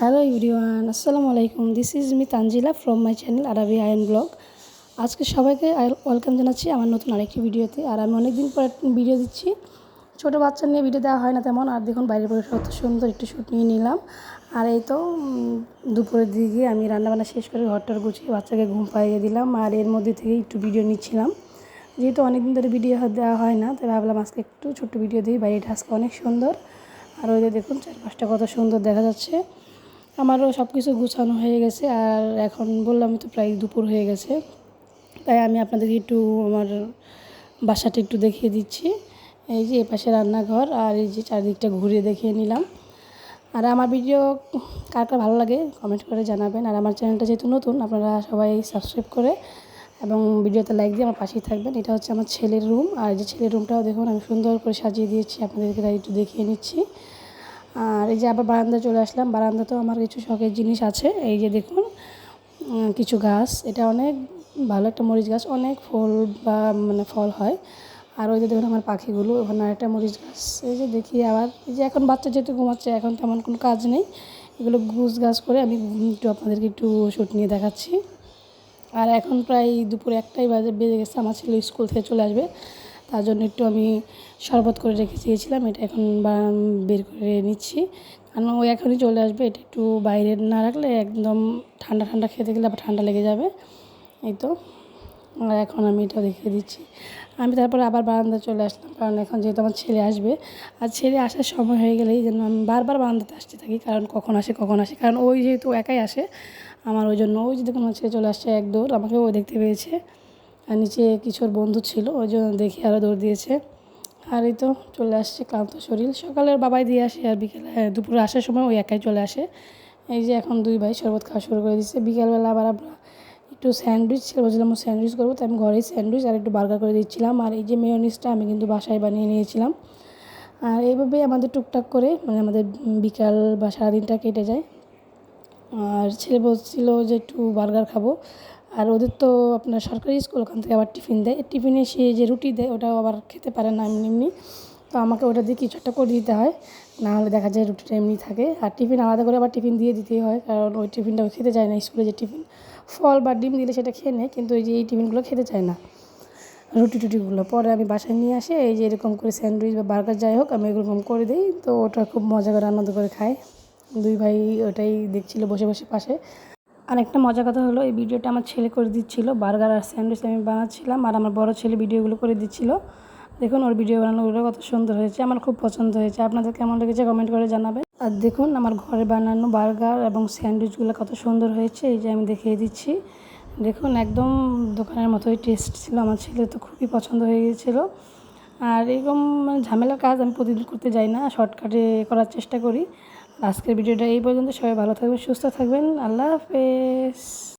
Hello everyone, আসসালামু আলাইকুম। This is me Tanzila from my channel আরবি আয়ন ব্লগ। আজকে সবাইকে ওয়েলকাম জানাচ্ছি আমার নতুন আরেকটি ভিডিওতে। আর আমি অনেক দিন পর ভিডিও দিচ্ছি। ছোটো বাচ্চা নিয়ে ভিডিও দেওয়া হয় না তেমন। আর দেখুন বাইরের পরিবেশ কত সুন্দর, একটু শ্যুট নিয়ে নিলাম। আর এই তো দুপুরের দিকে আমি রান্নাবান্না শেষ করে ঘরটার গুছিয়ে বাচ্চাকে ঘুম পাইয়ে দিলাম। আর এর মধ্যে থেকে একটু ভিডিও নিচ্ছিলাম, যেহেতু অনেকদিন ধরে ভিডিও দেওয়া হয় না, তাই ভাবলাম আজকে একটু ছোট্ট ভিডিও দিই। বাইরেটা আজকে অনেক সুন্দর। আর ওই যে দেখুন চারপাশটা কত সুন্দর দেখা যাচ্ছে। আমারও সব কিছু গুছানো হয়ে গেছে। আর এখন বললাম তো প্রায় দুপুর হয়ে গেছে, তাই আমি আপনাদেরকে একটু আমার বাসাটা একটু দেখিয়ে দিচ্ছি। এই যে এপাশে রান্নাঘর, আর এই যে চারিদিকটা ঘুরিয়ে দেখিয়ে নিলাম। আর আমার ভিডিও কার কার ভালো লাগে কমেন্ট করে জানাবেন। আর আমার চ্যানেলটা যেহেতু নতুন, আপনারা সবাই সাবস্ক্রাইব করে এবং ভিডিওতে লাইক দিয়ে আমার পাশেই থাকবেন। এটা হচ্ছে আমার ছেলের রুম। আর যে ছেলের রুমটাও দেখুন আমি সুন্দর করে সাজিয়ে দিয়েছি, আপনাদেরকে তাই একটু দেখিয়ে নিচ্ছি। আর এই যে আবার বারান্দায় চলে আসলাম। বারান্দাতেও আমার কিছু শখের জিনিস আছে। এই যে দেখুন কিছু গাছ, এটা অনেক ভালো একটা মরিচ গাছ, অনেক ফুল বা ফল হয়। আর ওই যে দেখুন আমার পাখিগুলো, ওখানে আরেকটা মরিচ গাছ। এই যে দেখি আবার এই যে এখন বাচ্চা যেহেতু ঘুমাচ্ছে, এখন তেমন কোনো কাজ নেই, এগুলো গুছ গাছ করে আমি একটু আপনাদেরকে একটু শ্যুট নিয়ে দেখাচ্ছি। আর এখন প্রায় দুপুরে 1টাই বেজে গেছে। আমার ছেলে স্কুল থেকে চলে আসবে, তার জন্য একটু আমি শরবত করে রেখে দিয়েছিলাম, এটা এখন বের করে নিচ্ছি, কারণ ও এখনই চলে আসবে। এটা একটু বাইরে না রাখলে একদম ঠান্ডা ঠান্ডা খেতে গেলে আবার ঠান্ডা লেগে যাবে। এই তো, আর এখন আমি এটা রেখে দিচ্ছি। আমি তারপরে আবার বারান্দায় চলে আসলাম, কারণ এখন যেহেতু আমার ছেলে আসবে, আর ছেলে আসার সময় হয়ে গেলে এই জন্য আমি বারবার বারান্দাতে আসতে থাকি, কারণ কখন আসে, কারণ ওই যেহেতু একাই আসে আমার, ওই জন্য ওই যে দেখুন আমার ছেলে চলে আসছে এক দৌড়, আমাকে ও দেখতে পেয়েছে। আর নিচে কিছু ওর বন্ধু ছিল, ওই জন্য দেখি আরও দৌড় দিয়েছে। আর এই তো চলে আসছে ক্লান্ত শরীর। সকালের বাবাই দিয়ে আসে, আর বিকেলে দুপুরে আসার সময় ওই একাই চলে আসে। এই যে এখন দুই ভাই শরবত খাওয়া শুরু করে দিচ্ছে। বিকেলবেলা আবার আমরা একটু স্যান্ডউইচ বলছিলাম, স্যান্ডউইচ করবো, তো আমি ঘরেই স্যান্ডউইচ আর একটু বার্গার করে দিচ্ছিলাম। আর এই যে মেয়োনিজটা আমি কিন্তু বাসায় বানিয়ে নিয়েছিলাম। আর এইভাবেই আমাদের টুকটাক করে আমাদের বিকাল বা সারাদিনটা কেটে যায়। আর ছেলে বলছিল যে একটু বার্গার খাবো। আর ওদের তো আপনার সরকারি স্কুল, ওখান থেকে আবার টিফিন দেয়, টিফিনে সে যে রুটি দেয় ওটাও আবার খেতে পারে না এমনি এমনি, তো আমাকে ওটা দিয়ে কিছু একটা করে দিতে হয়, না হলে দেখা যায় রুটিটা এমনি থাকে। আর টিফিন আলাদা করে আবার টিফিন দিয়ে দিতেই হয়, কারণ ওই টিফিনটাও খেতে চায় না। স্কুলে যে টিফিন ফল বা ডিম দিলে সেটা খেয়ে নেয়, কিন্তু এই যে এই টিফিনগুলো খেতে চায় না, রুটিগুলো। পরে আমি বাসায় নিয়ে আসে এই যে এরকম করে স্যান্ডউইচ বা বার্গার যাই হোক আমি এরকম করে দিই, তো ওটা খুব মজা করে আনন্দ করে খায়। দুই ভাই ওটাই দেখছিল বসে বসে পাশে। আর একটা মজার কথা হলো, এই ভিডিওটা আমার ছেলে করে দিচ্ছিল, বার্গার আর স্যান্ডউইচ আমি বানাচ্ছিলাম, আর আমার বড় ছেলে ভিডিওগুলো করে দিচ্ছিল। দেখুন ওর ভিডিও বানানোগুলো কত সুন্দর হয়েছে, আমার খুব পছন্দ হয়েছে। আপনাদের কেমন লেগেছে কমেন্ট করে জানাবেন। আর দেখুন আমার ঘরে বানানো বার্গার এবং স্যান্ডউইচগুলো কত সুন্দর হয়েছে, এই যে আমি দেখিয়ে দিচ্ছি। দেখুন একদম দোকানের মতোই টেস্ট ছিল, আমার ছেলে তো খুবই পছন্দ হয়ে গিয়েছিলো। আর এরকম ঝামেলার কাজ আমি প্রতিদিন করতে যাই না, শর্টকাটে করার চেষ্টা করি। আজকের ভিডিওটা এই পর্যন্ত। সবাই ভালো থাকবেন, সুস্থ থাকবেন, আল্লাহ হাফেজ।